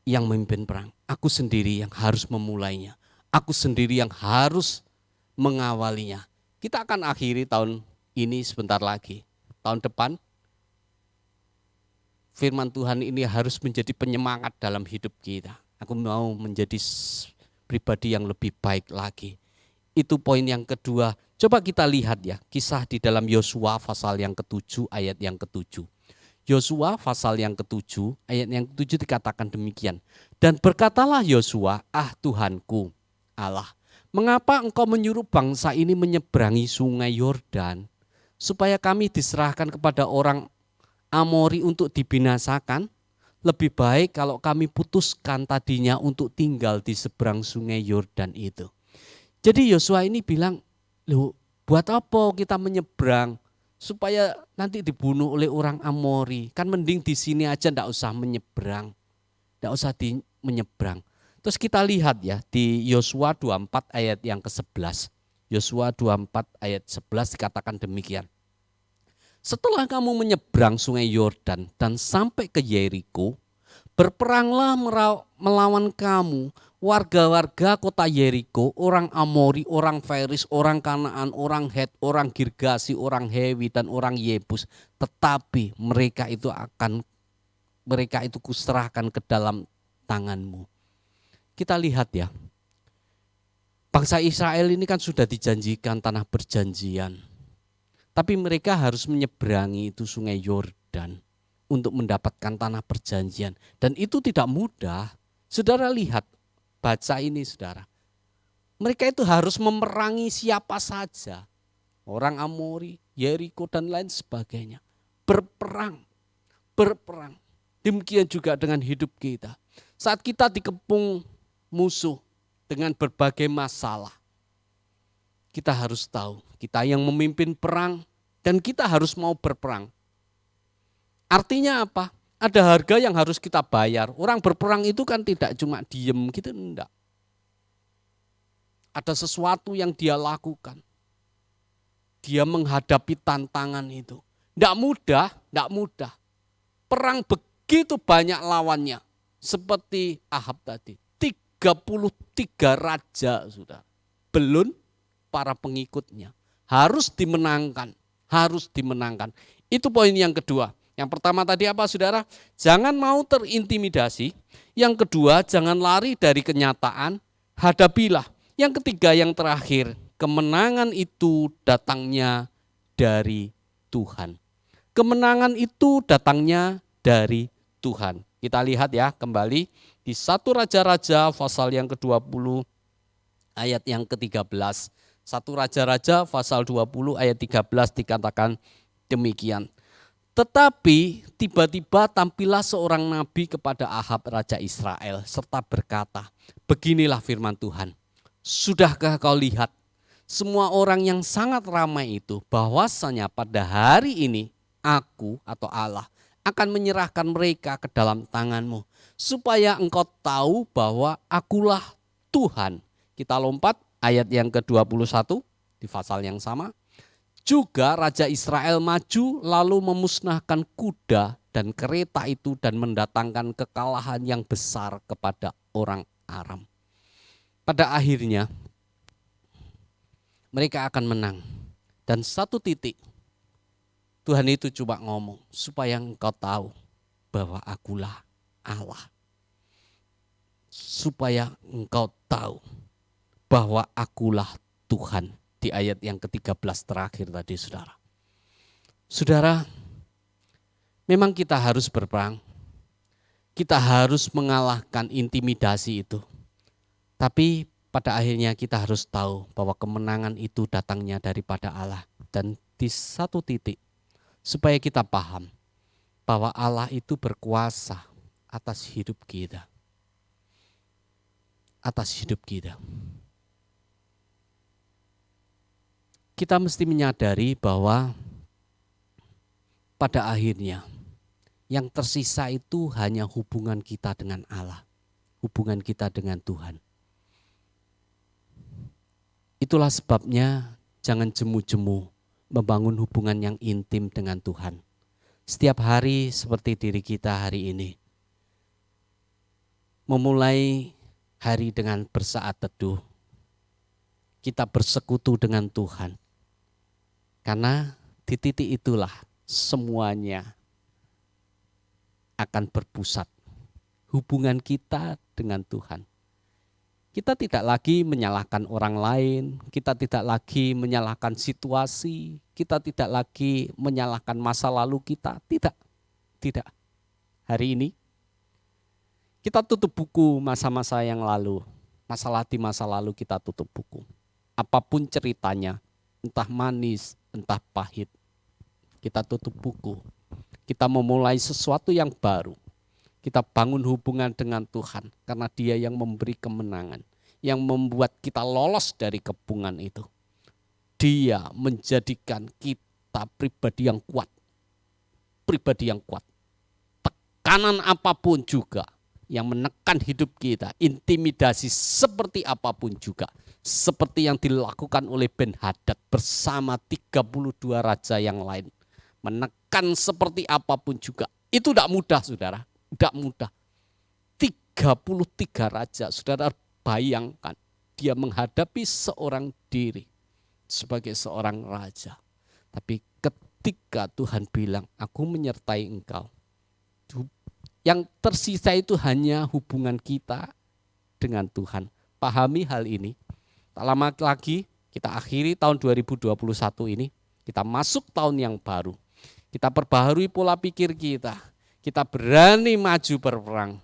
yang memimpin perang. Aku sendiri yang harus memulainya. Aku sendiri yang harus mengawalinya. Kita akan akhiri tahun ini sebentar lagi. Tahun depan, firman Tuhan ini harus menjadi penyemangat dalam hidup kita. Aku mau menjadi pribadi yang lebih baik lagi. Itu poin yang kedua. Coba kita lihat ya, kisah di dalam Yosua pasal yang ke-7 ayat yang ke-7. Yosua pasal yang ke-7 ayat yang ke-7 dikatakan demikian. Dan berkatalah Yosua, Tuhanku Allah, mengapa engkau menyuruh bangsa ini menyeberangi sungai Yordan, supaya kami diserahkan kepada orang Amori untuk dibinasakan? Lebih baik kalau kami putuskan tadinya untuk tinggal di seberang sungai Yordan itu. Jadi Yosua ini bilang, loh, buat apa kita menyeberang supaya nanti dibunuh oleh orang Amori? Kan mending di sini aja, enggak usah menyeberang. Enggak usah menyeberang. Terus kita lihat ya di Yosua 24 ayat yang ke-11. Yosua 24 ayat 11 dikatakan demikian. Setelah kamu menyeberang sungai Yordan dan sampai ke Yeriko, berperanglah melawan kamu warga-warga kota Yeriko, orang Amori, orang Feris, orang Kanaan, orang Het, orang Girgasi, orang Hewi, dan orang Yebus. Tetapi mereka itu kuserahkan ke dalam tanganmu. Kita lihat ya, bangsa Israel ini kan sudah dijanjikan tanah perjanjian. Tapi mereka harus menyeberangi itu sungai Yordan untuk mendapatkan tanah perjanjian. Dan itu tidak mudah. Saudara lihat, baca ini saudara. Mereka itu harus memerangi siapa saja. Orang Amori, Yeriko dan lain sebagainya. Berperang. Demikian juga dengan hidup kita. Saat kita dikepung musuh dengan berbagai masalah, kita harus tahu, kita yang memimpin perang dan kita harus mau berperang. Artinya apa? Ada harga yang harus kita bayar. Orang berperang itu kan tidak cuma diem gitu, enggak. Ada sesuatu yang dia lakukan. Dia menghadapi tantangan itu. Enggak mudah. Perang begitu banyak lawannya. Seperti Ahab tadi. 33 raja sudah. Belum para pengikutnya. Harus dimenangkan. Itu poin yang kedua. Yang pertama tadi apa saudara? Jangan mau terintimidasi. Yang kedua, jangan lari dari kenyataan. Hadapilah. Yang ketiga, yang terakhir, kemenangan itu datangnya dari Tuhan. Kemenangan itu datangnya dari Tuhan. Kita lihat ya kembali di 1 Raja-Raja pasal yang ke-20 ayat yang ke-13. 1 Raja-Raja pasal 20 ayat 13 dikatakan demikian. Tetapi tiba-tiba tampillah seorang nabi kepada Ahab raja Israel serta berkata, beginilah firman Tuhan. Sudahkah kau lihat semua orang yang sangat ramai itu bahwasanya pada hari ini aku atau Allah akan menyerahkan mereka ke dalam tanganmu supaya engkau tahu bahwa akulah Tuhan. Kita lompat ayat yang ke-21 di pasal yang sama. Juga Raja Israel maju lalu memusnahkan kuda dan kereta itu dan mendatangkan kekalahan yang besar kepada orang Aram. Pada akhirnya mereka akan menang. Dan satu titik Tuhan itu coba ngomong supaya engkau tahu bahwa akulah Allah. Supaya engkau tahu bahwa akulah Tuhan. Di ayat yang ke-13 terakhir tadi saudara. Saudara, memang kita harus berperang. Kita harus mengalahkan intimidasi itu. Tapi pada akhirnya kita harus tahu bahwa kemenangan itu datangnya daripada Allah. dan di satu titik supaya kita paham bahwa Allah itu berkuasa atas hidup kita. Atas hidup kita. Kita mesti menyadari bahwa pada akhirnya yang tersisa itu hanya hubungan kita dengan Allah, hubungan kita dengan Tuhan. Itulah sebabnya jangan jemu-jemu membangun hubungan yang intim dengan Tuhan. Setiap hari seperti diri kita hari ini. Memulai hari dengan bersaat teduh. Kita bersekutu dengan Tuhan. Karena di titik itulah semuanya akan berpusat. Hubungan kita dengan Tuhan. Kita tidak lagi menyalahkan orang lain, kita tidak lagi menyalahkan situasi, kita tidak lagi menyalahkan masa lalu kita, tidak. Hari ini kita tutup buku masa-masa yang lalu, masalah di masa lalu kita tutup buku. Apapun ceritanya, entah manis, entah pahit, kita tutup buku. Kita memulai sesuatu yang baru. Kita bangun hubungan dengan Tuhan karena Dia yang memberi kemenangan, yang membuat kita lolos dari kepungan itu. Dia menjadikan kita pribadi yang kuat. Pribadi yang kuat. Tekanan apapun juga yang menekan hidup kita, intimidasi seperti apapun juga, seperti yang dilakukan oleh Ben-Hadad bersama 32 raja yang lain. Menekan seperti apapun juga. Itu tidak mudah, saudara. Tidak mudah. 33 raja, saudara bayangkan. Dia menghadapi seorang diri sebagai seorang raja. Tapi ketika Tuhan bilang, aku menyertai engkau. Yang tersisa itu hanya hubungan kita dengan Tuhan. Pahami hal ini. Tak lama lagi kita akhiri tahun 2021 ini. Kita masuk tahun yang baru. Kita perbaharui pola pikir kita. Kita berani maju berperang.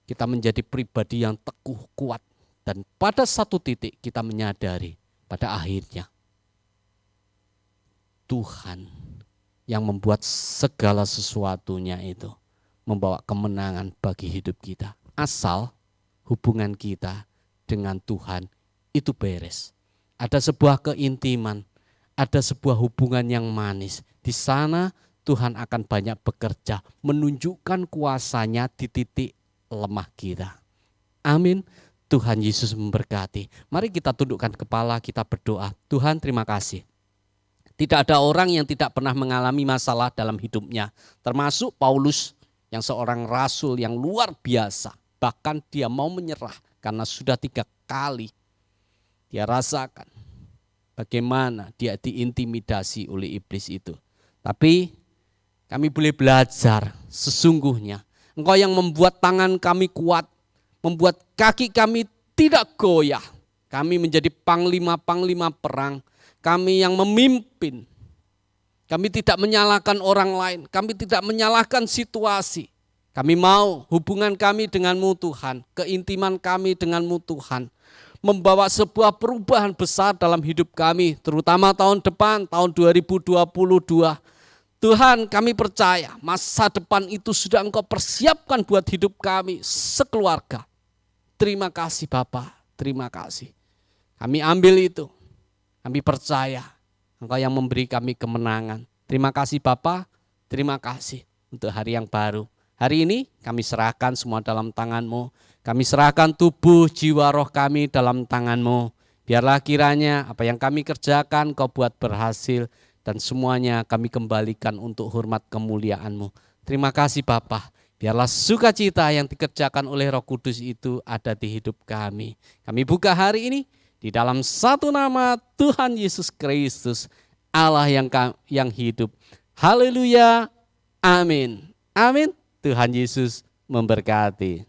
Kita menjadi pribadi yang teguh, kuat. Dan pada satu titik kita menyadari pada akhirnya Tuhan yang membuat segala sesuatunya itu membawa kemenangan bagi hidup kita. Asal hubungan kita dengan Tuhan itu beres. Ada sebuah keintiman, ada sebuah hubungan yang manis. Di sana Tuhan akan banyak bekerja, menunjukkan kuasanya di titik lemah kita. Amin. Tuhan Yesus memberkati. Mari kita tundukkan kepala, kita berdoa. Tuhan, terima kasih. Tidak ada orang yang tidak pernah mengalami masalah dalam hidupnya. Termasuk Paulus yang seorang rasul yang luar biasa. Bahkan dia mau menyerah karena sudah 3 kali dia rasakan bagaimana dia diintimidasi oleh iblis itu. Tapi kami boleh belajar sesungguhnya Engkau yang membuat tangan kami kuat, membuat kaki kami tidak goyah. Kami menjadi panglima-panglima perang. Kami yang memimpin. Kami tidak menyalahkan orang lain. Kami tidak menyalahkan situasi. Kami mau hubungan kami denganmu Tuhan. Keintiman kami denganmu Tuhan. Membawa sebuah perubahan besar dalam hidup kami. Terutama tahun depan, tahun 2022. Tuhan, kami percaya masa depan itu sudah Engkau persiapkan buat hidup kami sekeluarga. Terima kasih Bapa, terima kasih. Kami ambil itu, kami percaya Engkau yang memberi kami kemenangan. Terima kasih Bapa, terima kasih untuk hari yang baru. Hari ini kami serahkan semua dalam tangan-Mu. Kami serahkan tubuh, jiwa, roh kami dalam tangan-Mu. Biarlah kiranya apa yang kami kerjakan Kau buat berhasil. Dan semuanya kami kembalikan untuk hormat kemuliaan-Mu. Terima kasih Bapa. Biarlah sukacita yang dikerjakan oleh Roh Kudus itu ada di hidup kami. Kami buka hari ini di dalam satu nama Tuhan Yesus Kristus, Allah yang hidup. Haleluya. Amin. Amin. Tuhan Yesus memberkati.